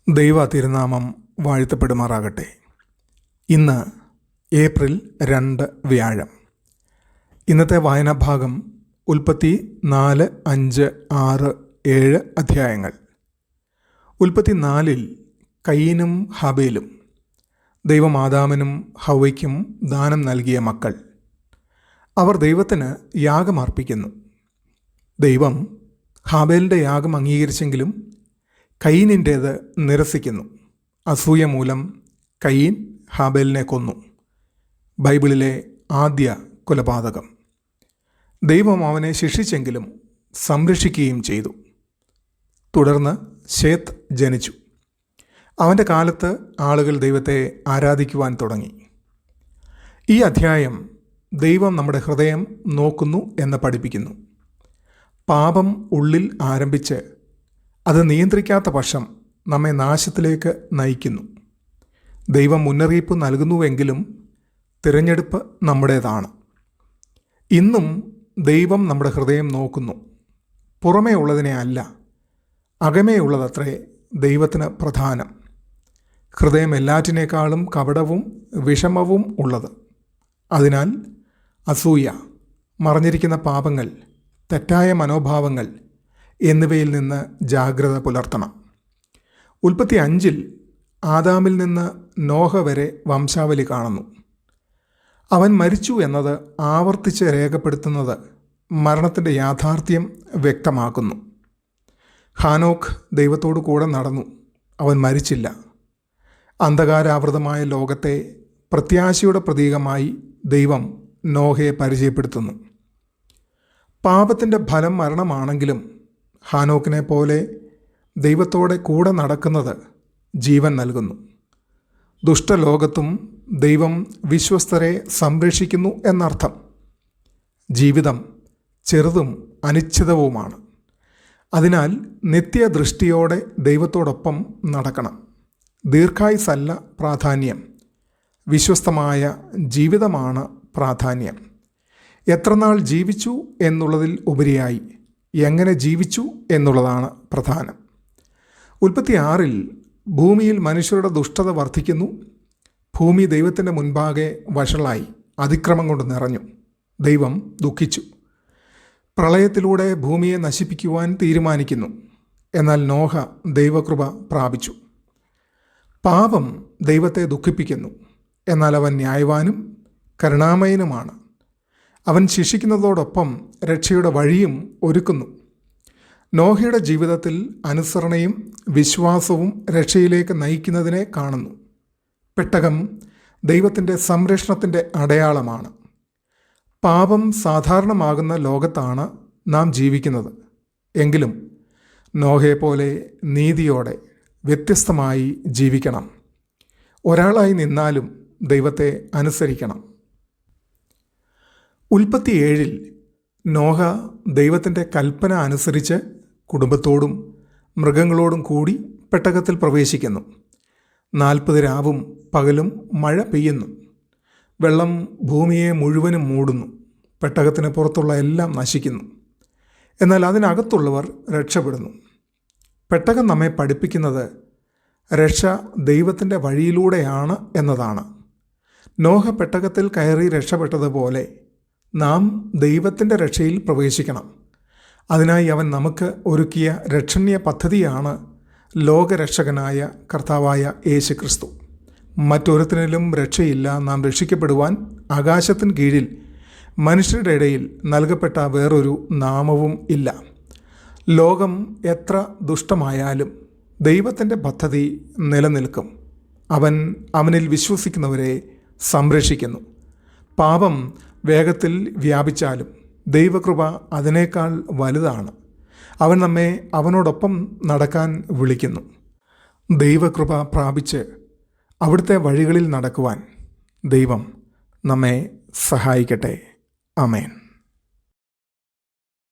ദൈവ തിരുനാമം വാഴ്ത്തപ്പെടുമാറാകട്ടെ. ഇന്ന് ഏപ്രിൽ 2 വ്യാഴം. ഇന്നത്തെ വായനാഭാഗം ഉൽപ്പത്തി 4, 5, 6, 7 അധ്യായങ്ങൾ. ഉൽപ്പത്തി 4 കയീനും ഹാബേലും. ദൈവം ആദാമിനും ഹവ്വയ്ക്കും ദാനം നൽകിയ മക്കൾ. അവർ ദൈവത്തിന് യാഗമർപ്പിക്കുന്നു. ദൈവം ഹാബേലിൻ്റെ യാഗം അംഗീകരിച്ചെങ്കിലും കയീനിൻ്റേത് നിരസിക്കുന്നു. അസൂയ മൂലം കയീൻ ഹാബേലിനെ കൊന്നു. ബൈബിളിലെ ആദ്യ കൊലപാതകം. ദൈവം അവനെ ശിക്ഷിച്ചെങ്കിലും സംരക്ഷിക്കുകയും ചെയ്തു. തുടർന്ന് ശേത്ത് ജനിച്ചു. അവൻ്റെ കാലത്ത് ആളുകൾ ദൈവത്തെ ആരാധിക്കുവാൻ തുടങ്ങി. ഈ അധ്യായം ദൈവം നമ്മുടെ ഹൃദയം നോക്കുന്നു എന്ന് പഠിപ്പിക്കുന്നു. പാപം ഉള്ളിൽ ആരംഭിച്ച് അത് നിയന്ത്രിക്കാത്ത പക്ഷം നമ്മെ നാശത്തിലേക്ക് നയിക്കുന്നു. ദൈവം മുന്നറിയിപ്പ് നൽകുന്നുവെങ്കിലും തിരഞ്ഞെടുപ്പ് നമ്മുടേതാണ്. ഇന്നും ദൈവം നമ്മുടെ ഹൃദയം നോക്കുന്നു. പുറമേ ഉള്ളതിനെ അല്ല, അകമേ ഉള്ളതത്രേ ദൈവത്തിന് പ്രധാനം. ഹൃദയം എല്ലാറ്റിനേക്കാളും കപടവും വിഷമവും ഉള്ളത്. അതിനാൽ അസൂയ, മറഞ്ഞിരിക്കുന്ന പാപങ്ങൾ, തെറ്റായ മനോഭാവങ്ങൾ എന്നിവയിൽ നിന്ന് ജാഗ്രത പുലർത്തണം. ഉൽപ്പത്തി 5 ആദാമിൽ നിന്ന് നോഹ വരെ വംശാവലി കാണുന്നു. അവൻ മരിച്ചു എന്നത് ആവർത്തിച്ച് രേഖപ്പെടുത്തുന്നത് മരണത്തിൻ്റെ യാഥാർത്ഥ്യം വ്യക്തമാക്കുന്നു. ഹാനോക്ക് ദൈവത്തോടു കൂടെ നടന്നു. അവൻ മരിച്ചില്ല. അന്ധകാരാവൃതമായ ലോകത്തെ പ്രത്യാശയുടെ പ്രതീകമായി ദൈവം നോഹയെ പരിചയപ്പെടുത്തുന്നു. പാപത്തിൻ്റെ ഫലം മരണമാണെങ്കിലും ഹാനോക്കിനെ പോലെ ദൈവത്തോടെ കൂടെ നടക്കുന്നത് ജീവൻ നൽകുന്നു. ദുഷ്ടലോകത്തും ദൈവം വിശ്വസ്തരെ സംരക്ഷിക്കുന്നു എന്നർത്ഥം. ജീവിതം ചെറുതും അനിശ്ചിതവുമാണ്. അതിനാൽ നിത്യദൃഷ്ടിയോടെ ദൈവത്തോടൊപ്പം നടക്കണം. ദീർഘായുസ്സല്ല പ്രാധാന്യം, വിശ്വസ്തമായ ജീവിതമാണ് പ്രാധാന്യം. എത്രനാൾ ജീവിച്ചു എന്നുള്ളതിൽ ഉപരിയായി എങ്ങനെ ജീവിച്ചു എന്നുള്ളതാണ് പ്രധാനം. ഉൽപ്പത്തി 6 ഭൂമിയിൽ മനുഷ്യരുടെ ദുഷ്ടത വർദ്ധിക്കുന്നു. ഭൂമി ദൈവത്തിൻ്റെ മുൻപാകെ വഷളായി അതിക്രമം കൊണ്ട് നിറഞ്ഞു. ദൈവം ദുഃഖിച്ചു. പ്രളയത്തിലൂടെ ഭൂമിയെ നശിപ്പിക്കുവാൻ തീരുമാനിക്കുന്നു. എന്നാൽ നോഹ ദൈവകൃപ പ്രാപിച്ചു. പാപം ദൈവത്തെ ദുഃഖിപ്പിക്കുന്നു. എന്നാൽ അവൻ ന്യായവാനും കരുണാമയനുമാണ്. അവൻ ശിക്ഷിക്കുന്നതോടൊപ്പം രക്ഷയുടെ വഴിയും ഒരുക്കുന്നു. നോഹയുടെ ജീവിതത്തിൽ അനുസരണയും വിശ്വാസവും രക്ഷയിലേക്ക് നയിക്കുന്നതിനെ കാണുന്നു. പെട്ടകം ദൈവത്തിൻ്റെ സംരക്ഷണത്തിൻ്റെ അടയാളമാണ്. പാപം സാധാരണമാകുന്ന ലോകത്താണ് നാം ജീവിക്കുന്നത്. എങ്കിലും നോഹയെപ്പോലെ നീതിയോടെ വ്യത്യസ്തമായി ജീവിക്കണം. ഒരാളായി നിന്നാലും ദൈവത്തെ അനുസരിക്കണം. ഉൽപ്പത്തി 7 നോഹ ദൈവത്തിൻ്റെ കൽപ്പന അനുസരിച്ച് കുടുംബത്തോടും മൃഗങ്ങളോടും കൂടി പെട്ടകത്തിൽ പ്രവേശിക്കുന്നു. 40 രാവും പകലും മഴ പെയ്യുന്നു. വെള്ളം ഭൂമിയെ മുഴുവനും മൂടുന്നു. പെട്ടകത്തിന് പുറത്തുള്ള എല്ലാം നശിക്കുന്നു. എന്നാൽ അതിനകത്തുള്ളവർ രക്ഷപ്പെടുന്നു. പെട്ടകം നമ്മെ പഠിപ്പിക്കുന്നത് രക്ഷ ദൈവത്തിൻ്റെ വഴിയിലൂടെയാണ് എന്നതാണ്. നോഹ പെട്ടകത്തിൽ കയറി രക്ഷപ്പെട്ടതുപോലെ നാം ദൈവത്തിൻ്റെ രക്ഷയിൽ പ്രവേശിക്കണം. അതിനായി അവൻ നമുക്ക് ഒരുക്കിയ രക്ഷണീയ പദ്ധതിയാണ് ലോകരക്ഷകനായ കർത്താവായ യേശുക്രിസ്തു. മറ്റൊരുത്തിനും രക്ഷയില്ല. നാം രക്ഷിക്കപ്പെടുവാൻ ആകാശത്തിന് കീഴിൽ മനുഷ്യരുടെ ഇടയിൽ നൽകപ്പെട്ട വേറൊരു നാമവും ഇല്ല. ലോകം എത്ര ദുഷ്ടമായാലും ദൈവത്തിൻ്റെ പദ്ധതി നിലനിൽക്കും. അവൻ അവനിൽ വിശ്വസിക്കുന്നവരെ സംരക്ഷിക്കുന്നു. പാപം വേഗത്തിൽ വ്യാപിച്ചാലും ദൈവകൃപ അതിനേക്കാൾ വലുതാണ്. അവൻ നമ്മെ അവനോടൊപ്പം നടക്കാൻ വിളിക്കുന്നു. ദൈവകൃപ പ്രാപിച്ച് അവിടുത്തെ വഴികളിൽ നടക്കുവാൻ ദൈവം നമ്മെ സഹായിക്കട്ടെ. ആമേൻ.